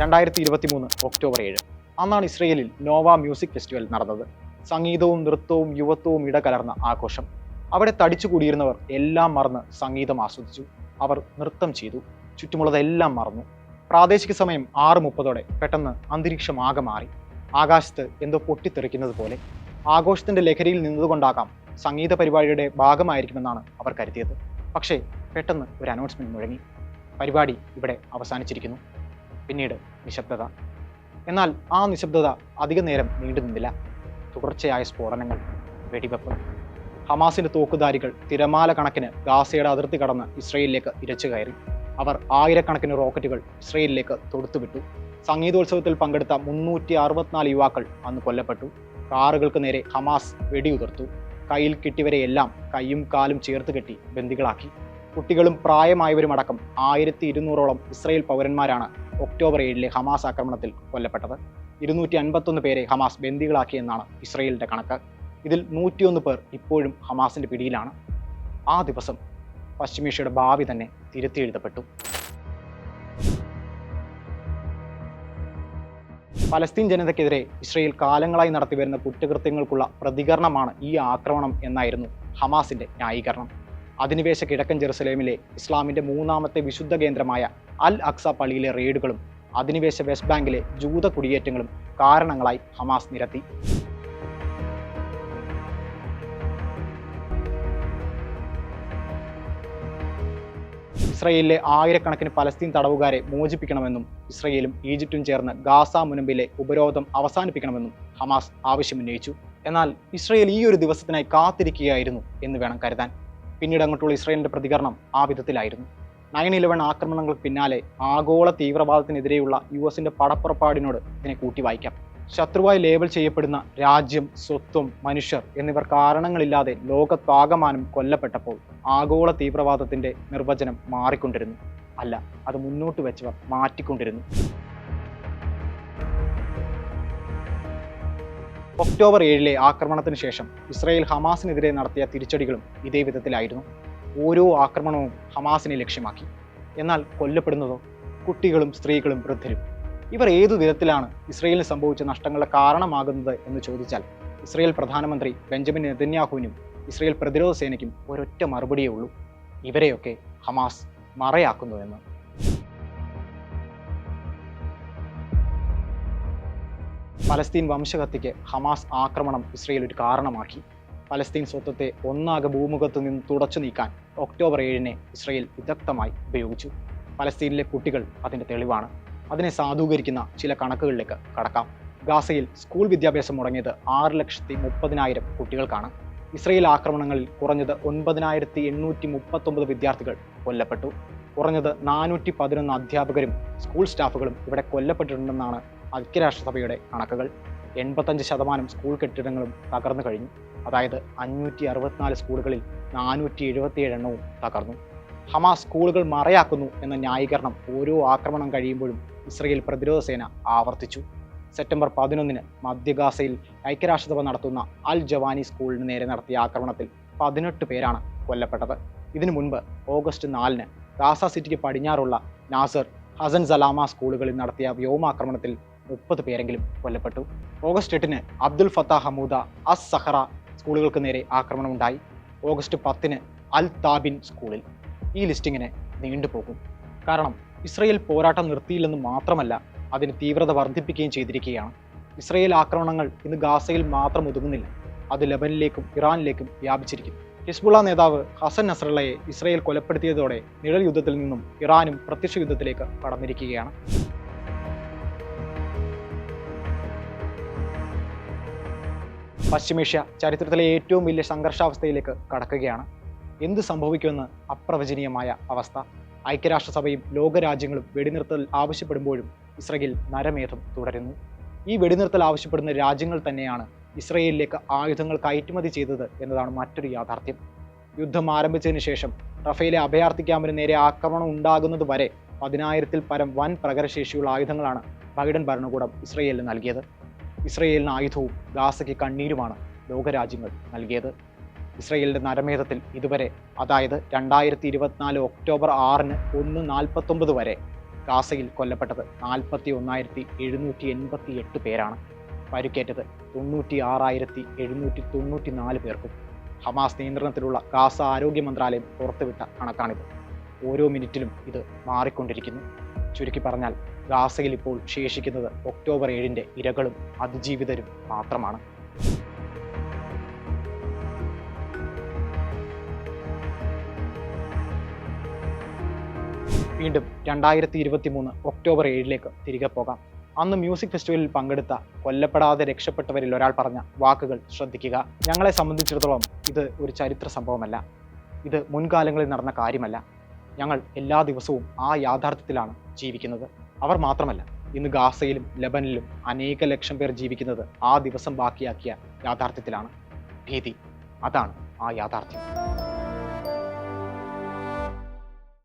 2023 October 7 അന്നാണ് ഇസ്രയേലിൽ Nova music festival നടന്നത്. സംഗീതവും നൃത്തവും യുവത്വവും ഇടകലർന്ന ആഘോഷം. അവിടെ തടിച്ചുകൂടിയിരുന്നവർ എല്ലാം മറന്ന് സംഗീതം ആസ്വദിച്ചു. അവർ നൃത്തം ചെയ്തു. ചുറ്റുമുള്ളതെല്ലാം മറന്നു. പ്രാദേശിക സമയം 6:30 പെട്ടെന്ന് അന്തരീക്ഷം ആകെ മാറി. ആകാശത്ത് എന്തോ പൊട്ടിത്തെറിക്കുന്നത് പോലെ. ആഘോഷത്തിന്റെ ലഹരിയിൽ നിന്നതുകൊണ്ടാകാം സംഗീത പരിപാടിയുടെ ഭാഗമായിരിക്കുമെന്നാണ് അവർ കരുതിയത്. പക്ഷേ പെട്ടെന്ന് ഒരു അനൗൺസ്മെന്റ് മുഴങ്ങി. പരിപാടി ഇവിടെ അവസാനിച്ചിരിക്കുന്നു. പിന്നീട് നിശബ്ദത. എന്നാൽ ആ നിശബ്ദത അധിക നേരം നീണ്ടു നിന്നില്ല. തുടർച്ചയായ സ്ഫോടനങ്ങൾ, വെടിവെപ്പ്. ഹമാസിന്റെ തോക്കുധാരികൾ തിരമാല കണക്കിന് ഗാസയുടെ അതിർത്തി കടന്ന് ഇസ്രയേലിലേക്ക് ഇരച്ചു കയറി. അവർ ആയിരക്കണക്കിന് റോക്കറ്റുകൾ ഇസ്രയേലിലേക്ക് തൊടുത്തുവിട്ടു. സംഗീതോത്സവത്തിൽ പങ്കെടുത്ത 364 യുവാക്കൾ അന്ന് കൊല്ലപ്പെട്ടു. കാറുകൾക്ക് നേരെ ഹമാസ് വെടിയുതിർത്തു. കയ്യിൽ കിട്ടിയവരെയെല്ലാം കൈയും കാലും ചേർത്ത് കെട്ടി ബന്ദികളാക്കി. കുട്ടികളും പ്രായമായവരുമടക്കം 1200ഓളം ഇസ്രയേൽ പൗരന്മാരാണ് ഒക്ടോബർ 7 ഹമാസ് ആക്രമണത്തിൽ കൊല്ലപ്പെട്ടത്. 251 പേരെ ഹമാസ് ബന്ദികളാക്കിയെന്നാണ് ഇസ്രയേലിന്റെ കണക്ക്. ഇതിൽ 101 പേർ ഇപ്പോഴും ഹമാസിന്റെ പിടിയിലാണ്. ആ ദിവസം പശ്ചിമേഷ്യയുടെ ഭാവി തന്നെ തിരുത്തി എഴുതപ്പെട്ടു. പലസ്തീൻ ജനതയ്ക്കെതിരെ ഇസ്രയേൽ കാലങ്ങളായി നടത്തിവരുന്ന കുറ്റകൃത്യങ്ങൾക്കുള്ള പ്രതികരണമാണ് ഈ ആക്രമണം എന്നായിരുന്നു ഹമാസിന്റെ ന്യായീകരണം. അധിനിവേശ കിഴക്കൻ ജെറുസലേമിലെ ഇസ്ലാമിന്റെ 3ാമത്തെ വിശുദ്ധ കേന്ദ്രമായ അൽ അക്സ പള്ളിയിലെ റെയ്ഡുകളും അധിനിവേശ വെസ്റ്റ് ബാങ്കിലെ ജൂത കുടിയേറ്റങ്ങളും കാരണങ്ങളായി ഹമാസ് നിരത്തി. ഇസ്രയേലിലെ ആയിരക്കണക്കിന് പലസ്തീൻ തടവുകാരെ മോചിപ്പിക്കണമെന്നും ഇസ്രയേലും ഈജിപ്തും ചേർന്ന് ഗാസ മുനമ്പിലെ ഉപരോധം അവസാനിപ്പിക്കണമെന്നും ഹമാസ് ആവശ്യമുന്നയിച്ചു. എന്നാൽ ഇസ്രയേൽ ഈ ഒരു ദിവസത്തിനായി കാത്തിരിക്കുകയായിരുന്നു എന്ന് വേണം കരുതാൻ. പിന്നീട് അങ്ങോട്ടുള്ള ഇസ്രയേലിന്റെ പ്രതികരണം ആ വിധത്തിലായിരുന്നു. 9/11 ആക്രമണങ്ങൾക്ക് പിന്നാലെ ആഗോള തീവ്രവാദത്തിനെതിരെയുള്ള യുഎസിന്റെ പടപ്പുറപ്പാടിനോട് ഇതിനെ കൂട്ടി വായിക്കാം. ശത്രുവായി ലേബൽ ചെയ്യപ്പെടുന്ന രാജ്യം, സ്വത്വം, മനുഷ്യർ എന്നിവർ കാരണങ്ങളില്ലാതെ ലോകത്താകമാനം കൊല്ലപ്പെട്ടപ്പോൾ ആഗോള തീവ്രവാദത്തിന്റെ നിർവചനം മാറിക്കൊണ്ടിരുന്നു. അല്ല, അത് മുന്നോട്ട് വെച്ചവർ മാറ്റിക്കൊണ്ടിരുന്നു. ഒക്ടോബർ 7 ആക്രമണത്തിന് ശേഷം ഇസ്രയേൽ ഹമാസിനെതിരെ നടത്തിയ തിരിച്ചടികളും ഇതേ വിധത്തിലായിരുന്നു. ഓരോ ആക്രമണവും ഹമാസിനെ ലക്ഷ്യമാക്കി. എന്നാൽ കൊല്ലപ്പെടുന്നതോ കുട്ടികളും സ്ത്രീകളും വൃദ്ധരും. ഇവർ ഏതു വിധത്തിലാണ് ഇസ്രയേലിന് സംഭവിച്ച നഷ്ടങ്ങളുടെ കാരണമാകുന്നത് എന്ന് ചോദിച്ചാൽ ഇസ്രയേൽ പ്രധാനമന്ത്രി ബെഞ്ചമിൻ നെതന്യാഹുവിനും ഇസ്രയേൽ പ്രതിരോധ സേനയ്ക്കും ഒരൊറ്റ മറുപടിയേ ഉള്ളൂ: ഇവരെയൊക്കെ ഹമാസ് മറയാക്കുന്നുവെന്ന്. പലസ്തീൻ വംശഹത്യയ്ക്ക് ഹമാസ് ആക്രമണം ഇസ്രയേൽ ഒരു കാരണമാക്കി. പലസ്തീൻ സ്വത്വത്തെ ഒന്നാകെ ഭൂമുഖത്ത് നിന്ന് തുടച്ചു നീക്കാൻ ഒക്ടോബർ 7 ഇസ്രയേൽ വിദഗ്ധമായി ഉപയോഗിച്ചു. പലസ്തീനിലെ കുട്ടികൾ അതിൻ്റെ തെളിവാണ്. അതിനെ സാധൂകരിക്കുന്ന ചില കണക്കുകളിലേക്ക് കടക്കാം. ഗാസയിൽ സ്കൂൾ വിദ്യാഭ്യാസം മുടങ്ങിയത് 6,30,000 കുട്ടികൾക്കാണ്. ഇസ്രയേൽ ആക്രമണങ്ങളിൽ കുറഞ്ഞത് 9,839 വിദ്യാർത്ഥികൾ കൊല്ലപ്പെട്ടു. കുറഞ്ഞത് 411 അധ്യാപകരും സ്കൂൾ സ്റ്റാഫുകളും ഇവിടെ കൊല്ലപ്പെട്ടിട്ടുണ്ടെന്നാണ് ഐക്യരാഷ്ട്രസഭയുടെ കണക്കുകൾ. 85% സ്കൂൾ കെട്ടിടങ്ങളും തകർന്നു കഴിഞ്ഞു. അതായത് 564 സ്കൂളുകളിൽ 477 എണ്ണവും തകർന്നു. ഹമാസ് സ്കൂളുകൾ മറയാക്കുന്നു എന്ന ന്യായീകരണം ഓരോ ആക്രമണം കഴിയുമ്പോഴും ഇസ്രയേൽ പ്രതിരോധ സേന ആവർത്തിച്ചു. സെപ്റ്റംബർ 11 മധ്യ ഗാസയിൽ ഐക്യരാഷ്ട്രസഭ നടത്തുന്ന അൽ ജവാനി സ്കൂളിന് നേരെ നടത്തിയ ആക്രമണത്തിൽ 18 പേരാണ് കൊല്ലപ്പെട്ടത്. ഇതിനു മുൻപ് ഓഗസ്റ്റ് 4 ഗാസ സിറ്റിക്ക് പടിഞ്ഞാറുള്ള നാസർ, ഹസൻ സലാമ സ്കൂളുകളിൽ നടത്തിയ വ്യോമാക്രമണത്തിൽ 30 പേരെങ്കിലും കൊല്ലപ്പെട്ടു. ഓഗസ്റ്റ് 8 അബ്ദുൽ ഫത്താഹ് ഹമൂദ അസ് സഹറ സ്കൂളുകൾക്ക് നേരെ ആക്രമണമുണ്ടായി. ഓഗസ്റ്റ് 10 അൽ താബിൻ സ്കൂളിൽ. ഈ ലിസ്റ്റിങ്ങിനെ നീണ്ടുപോകും. കാരണം ഇസ്രയേൽ പോരാട്ടം നിർത്തിയില്ലെന്ന് മാത്രമല്ല, അതിന് തീവ്രത വർദ്ധിപ്പിക്കുകയും ചെയ്തിരിക്കുകയാണ്. ഇസ്രയേൽ ആക്രമണങ്ങൾ ഇന്ന് ഗാസയിൽ മാത്രം ഒതുങ്ങുന്നില്ല. അത് ലെബനിലേക്കും ഇറാനിലേക്കും വ്യാപിച്ചിരിക്കുന്നു. ഹിസ്ബുള്ള നേതാവ് ഹസൻ നസ്രള്ളയെ ഇസ്രയേൽ കൊലപ്പെടുത്തിയതോടെ നിഴൽ യുദ്ധത്തിൽ നിന്നും ഇറാനും പ്രത്യക്ഷ യുദ്ധത്തിലേക്ക് കടന്നിരിക്കുകയാണ്. പശ്ചിമേഷ്യ ചരിത്രത്തിലെ ഏറ്റവും വലിയ സംഘർഷാവസ്ഥയിലേക്ക് കടക്കുകയാണ്. എന്ത് സംഭവിക്കുമെന്ന് അപ്രവചനീയമായ അവസ്ഥ. ഐക്യരാഷ്ട്രസഭയും ലോകരാജ്യങ്ങളും വെടിനിർത്തൽ ആവശ്യപ്പെടുമ്പോഴും ഇസ്രയേൽ നരമേധം തുടരുന്നു. ഈ വെടിനിർത്തൽ ആവശ്യപ്പെടുന്ന രാജ്യങ്ങൾ തന്നെയാണ് ഇസ്രയേലിലേക്ക് ആയുധങ്ങൾ കയറ്റുമതി ചെയ്തത് എന്നതാണ് മറ്റൊരു യാഥാർത്ഥ്യം. യുദ്ധം ആരംഭിച്ചതിന് ശേഷം റഫേലെ അഭയാർത്ഥി ക്യാമ്പിന് നേരെ ആക്രമണം ഉണ്ടാകുന്നത് വരെ 10,000-ൽ പരം വൻ പ്രകരശേഷിയുള്ള ആയുധങ്ങളാണ് ബൈഡൻ ഭരണകൂടം ഇസ്രയേലിന് നൽകിയത്. ഇസ്രയേലിന് ആയുധവും ഗാസയ്ക്ക് കണ്ണീരുമാണ് ലോകരാജ്യങ്ങൾ നൽകിയത്. ഇസ്രയേലിന്റെ നരമേധത്തിൽ ഇതുവരെ, അതായത് 2024 ഒക്ടോബർ 6 1:49 വരെ ഗാസയിൽ കൊല്ലപ്പെട്ടത് 41,788 പേരാണ്. പരിക്കേറ്റത് 96,794 പേർക്കും. ഹമാസ് നിയന്ത്രണത്തിലുള്ള ഗാസ ആരോഗ്യ മന്ത്രാലയം പുറത്തുവിട്ട കണക്കാണിത്. ഓരോ മിനിറ്റിലും ഇത് മാറിക്കൊണ്ടിരിക്കുന്നു. ചുരുക്കി പറഞ്ഞാൽ ഗാസയിൽ ഇപ്പോൾ ശേഷിക്കുന്നത് ഒക്ടോബർ 7-ന്റെ ഇരകളും അതിജീവിതരും മാത്രമാണ്. വീണ്ടും 2023 ഒക്ടോബർ 7-ലേക്ക് തിരികെ പോകാം. അന്ന് മ്യൂസിക് ഫെസ്റ്റിവലിൽ പങ്കെടുത്ത കൊല്ലപ്പെടാതെ രക്ഷപ്പെട്ടവരിൽ ഒരാൾ പറഞ്ഞ വാക്കുകൾ ശ്രദ്ധിക്കുക. ഞങ്ങളെ സംബന്ധിച്ചിടത്തോളം ഇത് ഒരു ചരിത്ര സംഭവമല്ല, ഇത് മുൻകാലങ്ങളിൽ നടന്ന കാര്യമല്ല. ഞങ്ങൾ എല്ലാ ദിവസവും ആ യാഥാർത്ഥ്യത്തിലാണ് ജീവിക്കുന്നത്. അവർ മാത്രമല്ല, ഇന്ന് ഗാസയിലും ലബനനിലും അനേക ലക്ഷം പേർ ജീവിക്കുന്നത് ആ ദിവസം ബാക്കിയാക്കിയ യാഥാർത്ഥ്യത്തിലാണ്. ഭീതി, അതാണ് ആ യാഥാർത്ഥ്യം.